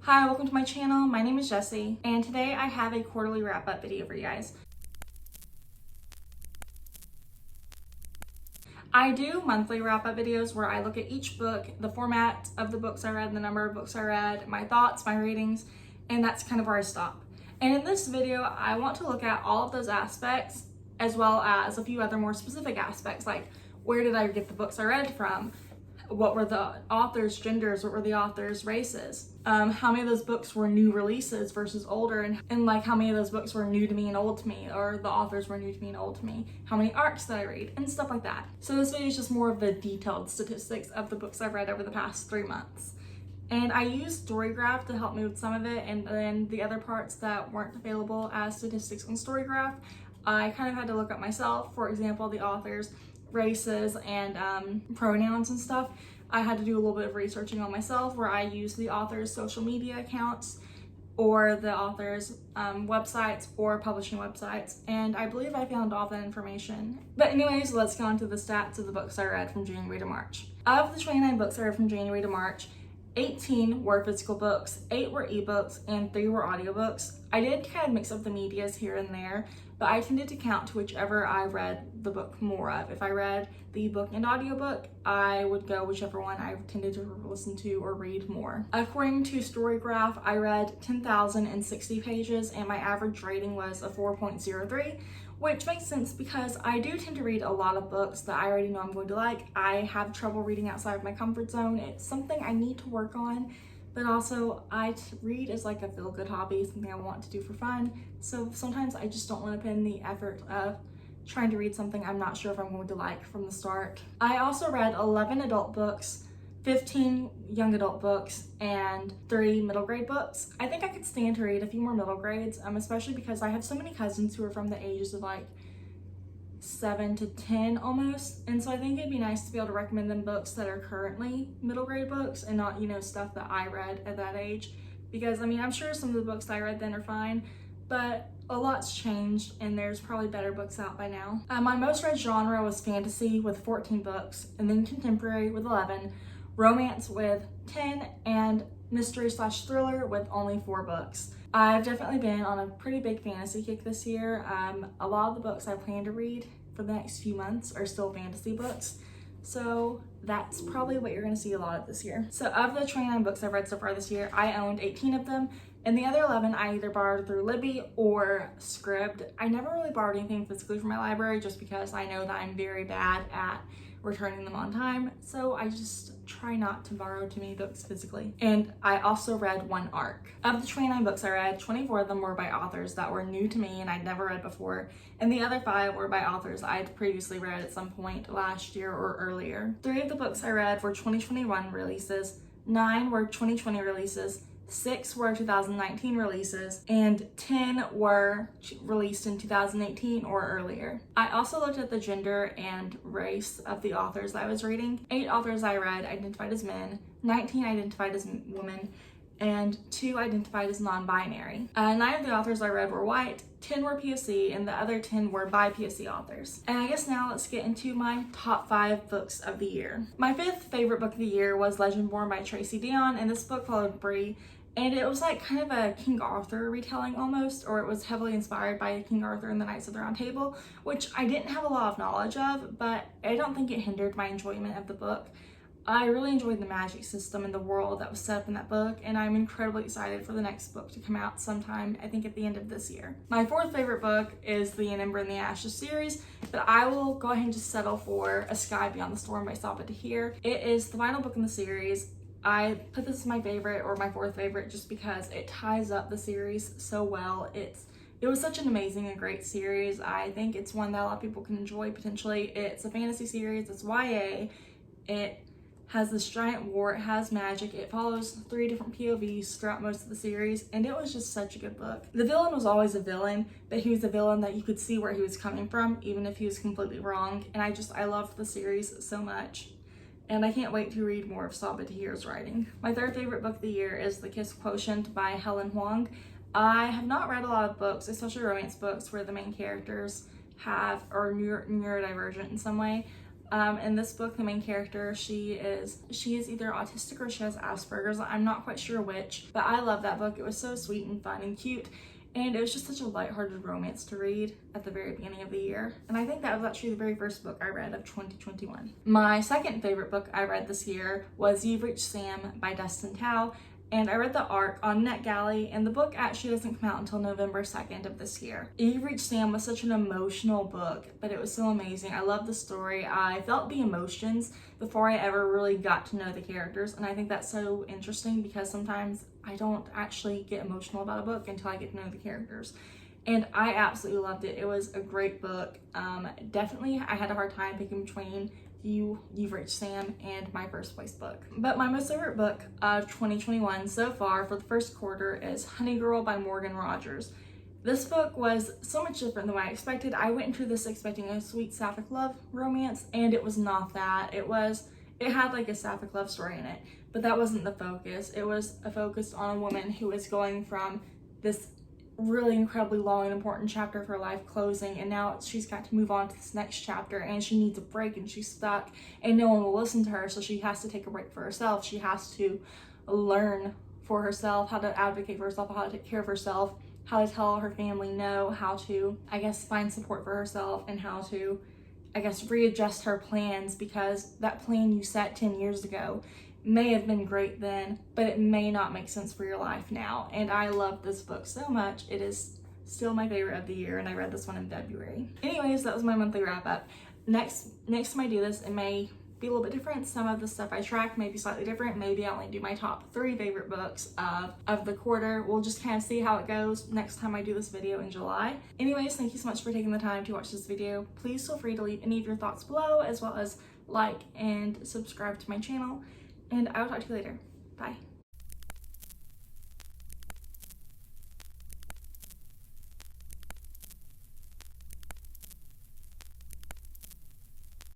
Hi, welcome to my channel. My name is Jessie, and today I have a quarterly wrap-up video for you guys. I do monthly wrap-up videos where I look at each book, the format of the books I read, the number of books I read, my thoughts, my ratings, and that's kind of where I stop. And in this video, I want to look at all of those aspects, as well as a few other more specific aspects, like where did I get the books I read from? What were the authors' genders? What were the authors' races? How many of those books were new releases versus older? And like how many of those books were new to me and old to me, or the authors were new to me and old to me? How many arcs did I read? And stuff like that. So this video is just more of the detailed statistics of the books I've read over the past 3 months. And I used Storygraph to help me with some of it, and then the other parts that weren't available as statistics on Storygraph, I kind of had to look up myself. For example, the authors' races and pronouns and stuff. I had to do a little bit of researching on myself, where I used the author's social media accounts or the author's websites or publishing websites, and I believe I found all that information. But anyways, let's go on to the stats of the books I read from January to March. Of the 29 books I read from January to March, 18 were physical books, 8 were ebooks, and 3 were audiobooks. I did kind of mix up the medias here and there, but I tended to count to whichever I read the book more of. If I read the ebook and audiobook, I would go whichever one I tended to listen to or read more. According to Storygraph, I read 10,060 pages and my average rating was a 4.03, which makes sense because I do tend to read a lot of books that I already know I'm going to like. I have trouble reading outside of my comfort zone. It's something I need to work on, but also read is like a feel-good hobby, something I want to do for fun. So sometimes I just don't want to put in the effort of trying to read something I'm not sure if I'm going to like from the start. I also read 11 adult books, 15 young adult books, and 3 middle grade books. I think I could stand to read a few more middle grades, especially because I have so many cousins who are from the ages of like 7 to 10 almost, and so I think it'd be nice to be able to recommend them books that are currently middle grade books and not, stuff that I read at that age, because I'm sure some of the books I read then are fine, but a lot's changed and there's probably better books out by now. My most read genre was fantasy with 14 books, and then contemporary with 11, romance with 10, and mystery/thriller with only 4 books. I've definitely been on a pretty big fantasy kick this year. A lot of the books I plan to read for the next few months are still fantasy books, so that's probably what you're going to see a lot of this year. So of the 29 books I've read so far this year, I owned 18 of them, and the other 11 I either borrowed through Libby or Scribd. I never really borrowed anything physically from my library just because I know that I'm very bad at returning them on time, so I just try not to borrow too many books physically. And I also read 1 arc. Of the 29 books I read, 24 of them were by authors that were new to me and I'd never read before, and the other 5 were by authors I'd previously read at some point last year or earlier. 3 of the books I read were 2021 releases, 9 were 2020 releases, 6 were 2019 releases, and 10 were released in 2018 or earlier. I also looked at the gender and race of the authors I was reading. 8 authors I read identified as men, 19 identified as women, and 2 identified as non-binary. 9 of the authors I read were white, 10 were POC, and the other 10 were by POC authors. And I guess now let's get into my top 5 books of the year. My 5th favorite book of the year was Legendborn by Tracy Deonn, and this book followed Bree, and it was like kind of a King Arthur retelling almost, or it was heavily inspired by King Arthur and the Knights of the Round Table, which I didn't have a lot of knowledge of, but I don't think it hindered my enjoyment of the book. I really enjoyed the magic system and the world that was set up in that book, and I'm incredibly excited for the next book to come out sometime, I think at the end of this year. My 4th favorite book is the An Ember in the Ashes series, but I will go ahead and just settle for A Sky Beyond the Storm by Sabaa Tahir. It is the final book in the series. I put this as my favorite, or my 4th favorite, just because it ties up the series so well. It was such an amazing and great series. I think it's one that a lot of people can enjoy potentially. It's a fantasy series, it's YA, it has this giant war, it has magic, it follows 3 different POVs throughout most of the series, and it was just such a good book. The villain was always a villain, but he was a villain that you could see where he was coming from, even if he was completely wrong, and I loved the series so much. And I can't wait to read more of Sabaa Tahir's writing. My 3rd favorite book of the year is The Kiss Quotient by Helen Hoang. I have not read a lot of books, especially romance books, where the main characters are neurodivergent in some way, In this book, the main character, she is either autistic or she has Asperger's. I'm not quite sure which, but I love that book. It was so sweet and fun and cute. And it was just such a lighthearted romance to read at the very beginning of the year. And I think that was actually the very first book I read of 2021. My second favorite book I read this year was You've Reached Sam by Dustin Thao. And I read the arc on NetGalley, and the book actually doesn't come out until November 2nd of this year. You've Reached Sam was such an emotional book, but it was so amazing. I loved the story. I felt the emotions before I ever really got to know the characters, and I think that's so interesting because sometimes I don't actually get emotional about a book until I get to know the characters. And I absolutely loved it. It was a great book. Definitely, I had a hard time picking between You've Reached Sam and my first place book. But my most favorite book of 2021 so far for the first quarter is Honey Girl by Morgan Rogers. This book was so much different than what I expected. I went into this expecting a sweet sapphic love romance, and it was not that. It had like a sapphic love story in it, but that wasn't the focus. It was a focus on a woman who is going from this really incredibly long and important chapter of her life closing, and now she's got to move on to this next chapter, and she needs a break, and she's stuck and no one will listen to her, so she has to take a break for herself. She has to learn for herself how to advocate for herself, how to take care of herself, how to tell her family no, how to, I guess, find support for herself, and how to, I guess, readjust her plans, because that plan you set 10 years ago may have been great then, but it may not make sense for your life now. And I love this book so much. It is still my favorite of the year, and I read this one in February. Anyways, that was my monthly wrap up. Next time I do this, it may be a little bit different. Some of the stuff I track may be slightly different. Maybe I'll only do my top 3 favorite books of the quarter. We'll just kind of see how it goes next time I do this video in July. Anyways, thank you so much for taking the time to watch this video. Please feel free to leave any of your thoughts below, as well as like and subscribe to my channel. And I will talk to you later. Bye.